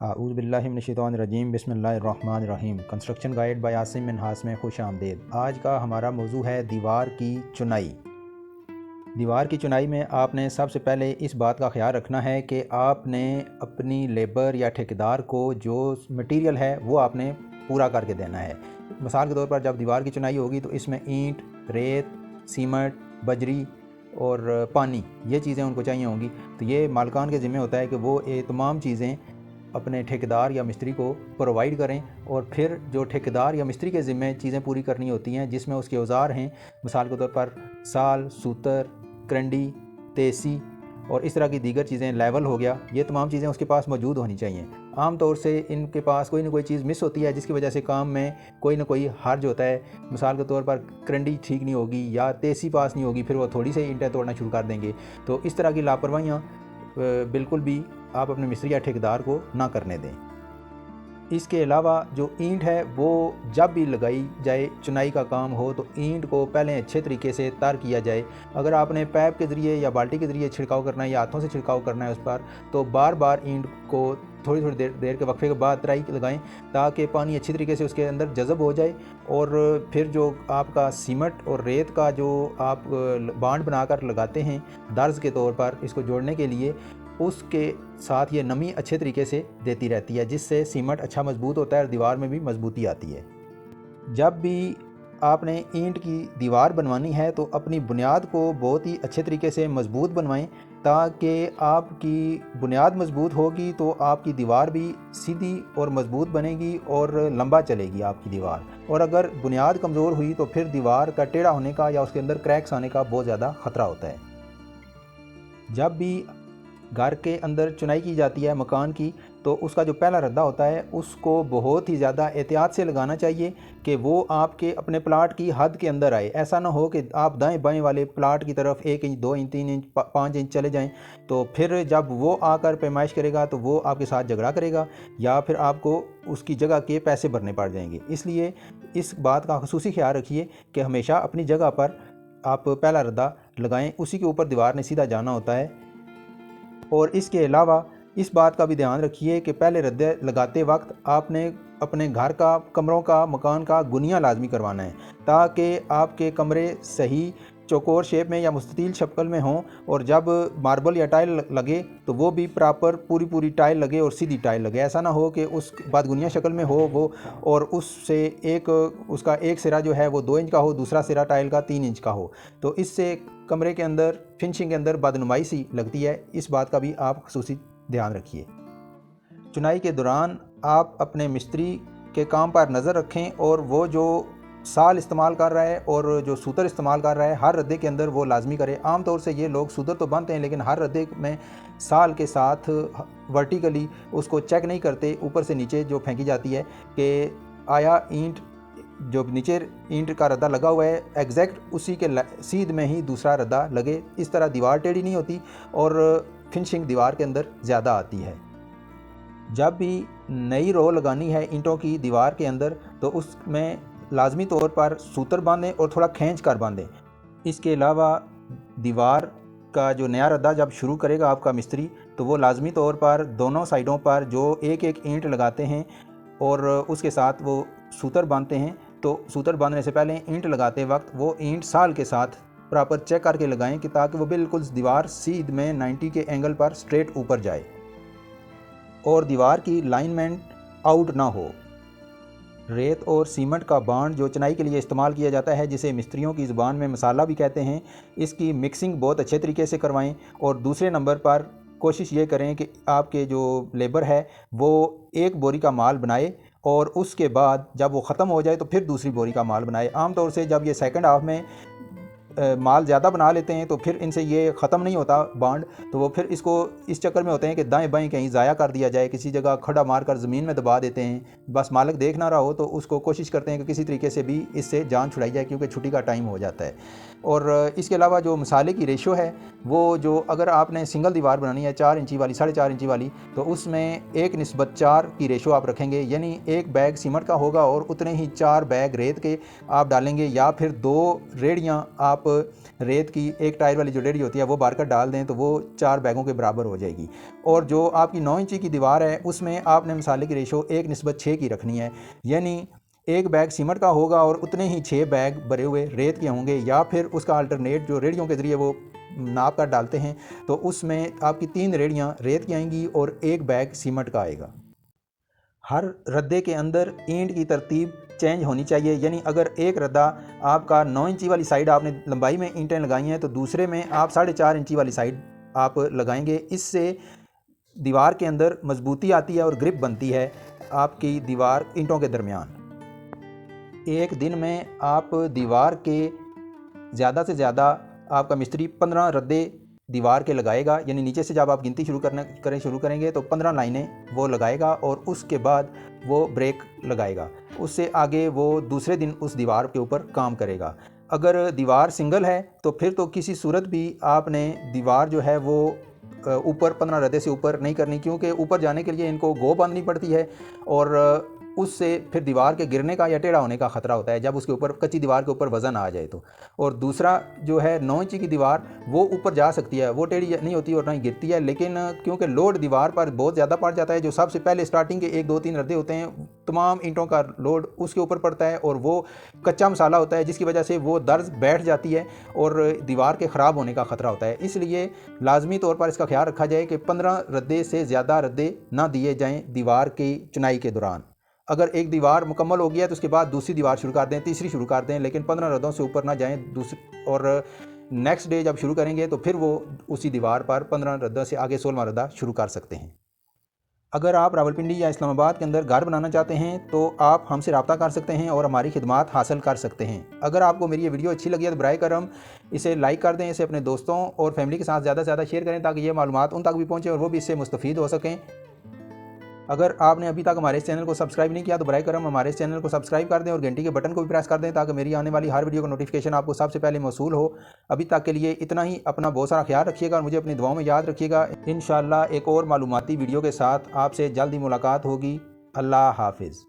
आऊज़ु बिल्लाहि मिनश्शैतानिर्रजीम बिस्मिल्लाहिर्रहमानिर्रहीम। Construction guide by Asim Minhas में खुश आमदीद। आज का हमारा मौजू है दीवार की चुनाई। दीवार की चुनाई में आपने सबसे पहले इस बात का ख्याल रखना है कि आपने अपनी लेबर या ठेकेदार को जो मटेरियल है वो आपने पूरा करके देना है। मिसाल के तौर पर जब दीवार की चुनाई होगी तो इसमें ईंट, रेत, सीमेंट, बजरी और पानी, ये चीज़ें उनको चाहिए होंगी। तो ये मालिकान के ज़िम्मे होता है कि वो ये तमाम चीज़ें अपने ठेकेदार या मिस्त्री को प्रोवाइड करें। और फिर जो ठेकेदार या मिस्त्री के ज़िम्मे चीज़ें पूरी करनी होती हैं, जिसमें उसके औज़ार हैं, मिसाल के तौर पर साल, सूतर, करंडी, तेसी और इस तरह की दीगर चीज़ें, लेवल हो गया, ये तमाम चीज़ें उसके पास मौजूद होनी चाहिए। आम तौर से इनके पास कोई ना कोई चीज़ मिस होती है, जिसकी वजह से काम में कोई ना कोई हर्ज होता है। मिसाल के तौर पर करंडी ठीक नहीं होगी या तेसी पास नहीं होगी, फिर वो थोड़ी सी ईंटें तोड़ना शुरू कर देंगे। तो इस तरह की लापरवाहियाँ बिल्कुल भी आप अपने मिस्त्री या ठेकेदार को ना करने दें। इसके अलावा जो ईंट है वो जब भी लगाई जाए, चुनाई का काम हो, तो ईंट को पहले अच्छे तरीके से तर किया जाए। अगर आपने पैप के ज़रिए या बाल्टी के ज़रिए छिड़काव करना है या हाथों से छिड़काव करना है उस पर, तो बार बार ईंट को थोड़ी थोड़ी देर के वक्फे के बाद तराई लगाएं, ताकि पानी अच्छी तरीके से उसके अंदर जज़ब हो जाए। और फिर जो आपका सीमेंट और रेत का जो आप बांड बनाकर लगाते हैं दर्ज के तौर पर इसको जोड़ने के लिए, उसके साथ ये नमी अच्छे तरीके से देती रहती है, जिससे सीमेंट अच्छा मजबूत होता है और दीवार में भी मजबूती आती है। जब भी आपने ईंट की दीवार बनवानी है तो अपनी बुनियाद को बहुत ही अच्छे तरीके से मजबूत बनवाएं, ताकि आपकी बुनियाद मजबूत होगी तो आपकी दीवार भी सीधी और मजबूत बनेगी और लंबा चलेगी आपकी दीवार। और अगर बुनियाद कमज़ोर हुई तो फिर दीवार का टेढ़ा होने का या उसके अंदर क्रैक्स आने का बहुत ज़्यादा ख़तरा होता है। जब भी घर के अंदर चुनाई की जाती है मकान की, तो उसका जो पहला रद्दा होता है उसको बहुत ही ज़्यादा एहतियात से लगाना चाहिए कि वो आपके अपने प्लाट की हद के अंदर आए। ऐसा ना हो कि आप दाएं बाएं वाले प्लाट की तरफ 1 इंच, 2 इंच, 3 इंच, 5 इंच चले जाएं, तो फिर जब वो आकर पैमाइश करेगा तो वो आपके साथ झगड़ा करेगा या फिर आपको उसकी जगह के पैसे भरने पड़ जाएंगे। इसलिए इस बात का ख़ुसूसी ख्याल रखिए कि हमेशा अपनी जगह पर आप पहला रद्दा लगाएँ, उसी के ऊपर दीवार ने सीधा जाना होता है। और इसके अलावा इस बात का भी ध्यान रखिए कि पहले रद्दे लगाते वक्त आपने अपने घर का, कमरों का, मकान का गुनिया लाजमी करवाना है, ताकि आपके कमरे सही चौकोर शेप में या मुस्ततील शक्ल में हों। और जब मार्बल या टाइल लगे तो वो भी प्रॉपर पूरी टाइल लगे और सीधी टाइल लगे। ऐसा ना हो कि उस बादगुनिया शक्ल में हो वो, और उससे उसका एक सिरा जो है वो 2 इंच का हो, दूसरा सिरा टाइल का 3 इंच का हो, तो इससे कमरे के अंदर, फिनिशिंग के अंदर बदनुमाई सी लगती है। इस बात का भी आप खुसूसी ध्यान रखिए। चुनाई के दौरान आप अपने मिस्त्री के काम पर नज़र रखें, और वो जो साल इस्तेमाल कर रहा है और जो सूतर इस्तेमाल कर रहा है, हर रद्दे के अंदर वो लाजमी करे। आम तौर से ये लोग सूतर तो बांधते हैं, लेकिन हर रद्दे में साल के साथ वर्टिकली उसको चेक नहीं करते, ऊपर से नीचे जो फेंकी जाती है कि आया ईंट, जो नीचे ईंट का रद्दा लगा हुआ है, एग्जैक्ट उसी के सीध में ही दूसरा रद्दा लगे। इस तरह दीवार टेढ़ी नहीं होती और फिनिशिंग दीवार के अंदर ज़्यादा आती है। जब भी नई रो लगानी है ईंटों की दीवार के अंदर, तो उसमें लाजमी तौर पर सूतर बांधें और थोड़ा खींच कर बांधें। इसके अलावा दीवार का जो नया रद्दा जब शुरू करेगा आपका मिस्त्री, तो वो लाजमी तौर पर दोनों साइडों पर जो एक एक ईंट लगाते हैं और उसके साथ वो सूतर बांधते हैं, तो सूतर बांधने से पहले ईंट लगाते वक्त वो ईंट साल के साथ प्रॉपर चेक करके लगाएं, कि ताकि वो बिल्कुल दीवार सीध में 90 के एंगल पर स्ट्रेट ऊपर जाए और दीवार की लाइनमेंट आउट ना हो। रेत और सीमेंट का बांड जो चुनाई के लिए इस्तेमाल किया जाता है, जिसे मिस्त्रियों की ज़ुबान में मसाला भी कहते हैं, इसकी मिक्सिंग बहुत अच्छे तरीके से करवाएं। और दूसरे नंबर पर कोशिश ये करें कि आपके जो लेबर है वो एक बोरी का माल बनाए, और उसके बाद जब वो ख़त्म हो जाए तो फिर दूसरी बोरी का माल बनाए। आम तौर से जब ये सेकंड हाफ में माल ज़्यादा बना लेते हैं तो फिर इनसे ये ख़त्म नहीं होता बांड, तो वो फिर इसको इस चक्कर में होते हैं कि दाएं बाएं कहीं ज़ाया कर दिया जाए, किसी जगह खड़ा मारकर ज़मीन में दबा देते हैं। बस मालिक देख ना रहा हो तो उसको कोशिश करते हैं कि किसी तरीके से भी इससे जान छुड़ाई जाए, क्योंकि छुट्टी का टाइम हो जाता है। और इसके अलावा जो मसाले की रेशो है, वो जो अगर आपने सिंगल दीवार बनानी है 4 इंची वाली, 4.5 इंची वाली, तो उसमें 1:4 की रेशो आप रखेंगे, यानी 1 बैग सीमेंट का होगा और उतने ही 4 बैग रेत के आप डालेंगे, या फिर 2 रेड़ियाँ आप रेत की एक टायर वाली जो रेडी होती है वो भरकर डाल दें तो वो 4 बैगों के बराबर हो जाएगी। और जो आपकी 9 इंची की दीवार है उसमें आपने मसाले की रेशो 1:6 की रखनी है, यानी एक बैग सीमेंट का होगा और उतने ही 6 बैग भरे हुए रेत के होंगे, या फिर उसका अल्टरनेट जो रेडियों के ज़रिए वो नाप कर डालते हैं तो उसमें आपकी 3 रेडियाँ रेत की आएंगी और एक बैग सीमेंट का आएगा। हर रद्दे के अंदर ईंट की तरतीब चेंज होनी चाहिए, यानी अगर एक रद्दा आपका 9 इंची वाली साइड आपने लंबाई में ईंटें लगाई हैं तो दूसरे में आप 4.5 इंची वाली साइड आप लगाएंगे। इससे दीवार के अंदर मजबूती आती है और ग्रिप बनती है आपकी दीवार ईंटों के दरमियान। एक दिन में आप दीवार के ज़्यादा से ज़्यादा आपका मिस्त्री 15 रद्दे दीवार के लगाएगा, यानी नीचे से जब आप गिनती शुरू करेंगे तो 15 लाइनें वो लगाएगा और उसके बाद वो ब्रेक लगाएगा। उससे आगे वो दूसरे दिन उस दीवार के ऊपर काम करेगा। अगर दीवार सिंगल है तो फिर तो किसी सूरत भी आपने दीवार जो है वो ऊपर 15 रद्दे से ऊपर नहीं करनी, क्योंकि ऊपर जाने के लिए इनको गो बांधनी पड़ती है और उससे फिर दीवार के गिरने का या टेढ़ा होने का ख़तरा होता है जब उसके ऊपर कच्ची दीवार के ऊपर वज़न आ जाए तो। और दूसरा जो है 9 इंची की दीवार वो ऊपर जा सकती है, वो टेढ़ी नहीं होती और ना ही गिरती है, लेकिन क्योंकि लोड दीवार पर बहुत ज़्यादा पड़ जाता है, जो सबसे पहले स्टार्टिंग के 1 2 3 रद्दे होते हैं तमाम ईंटों का लोड उसके ऊपर पड़ता है और वो कच्चा मसाला होता है जिसकी वजह से वो दर्ज बैठ जाती है और दीवार के ख़राब होने का ख़तरा होता है। इसलिए लाजमी तौर पर इसका ख्याल रखा जाए कि 15 रद्दे से ज़्यादा रद्दे ना दिए जाएँ दीवार की चुनाई के दौरान। अगर एक दीवार मुकम्मल हो गया तो उसके बाद दूसरी दीवार शुरू कर दें, तीसरी शुरू कर दें, लेकिन 15 रद्दों से ऊपर ना जाएं दूसरी। और नेक्स्ट डे जब शुरू करेंगे तो फिर वो उसी दीवार पर 15 रद्दों से आगे 16वां रद्दा शुरू कर सकते हैं। अगर आप रावलपिंडी या इस्लामाबाद के अंदर घर बनाना चाहते हैं तो आप हमसे रब्ता कर सकते हैं और हमारी खिदमात हासिल कर सकते हैं। अगर आपको मेरी ये वीडियो अच्छी लगी है तो बराए करम इसे लाइक कर दें, इसे अपने दोस्तों और फैमिली के साथ ज़्यादा से ज़्यादा शेयर करें ताकि ये मालूमात उन तक भी पहुँचे और वो भी इससे मुस्तफ़ीद हो सकें। अगर आपने अभी तक हमारे इस चैनल को सब्सक्राइब नहीं किया तो बराए करम हमारे इस चैनल को सब्सक्राइब कर दें और घंटी के बटन को भी प्रेस कर दें ताकि मेरी आने वाली हर वीडियो का नोटिफिकेशन आपको सबसे पहले मौसूल हो। अभी तक के लिए इतना ही। अपना बहुत सारा ख्याल रखिएगा और मुझे अपनी दुआओं में याद रखिएगा। इंशाअल्लाह एक और मालूमाती वीडियो के साथ आपसे जल्द ही मुलाकात होगी। अल्लाह हाफिज़।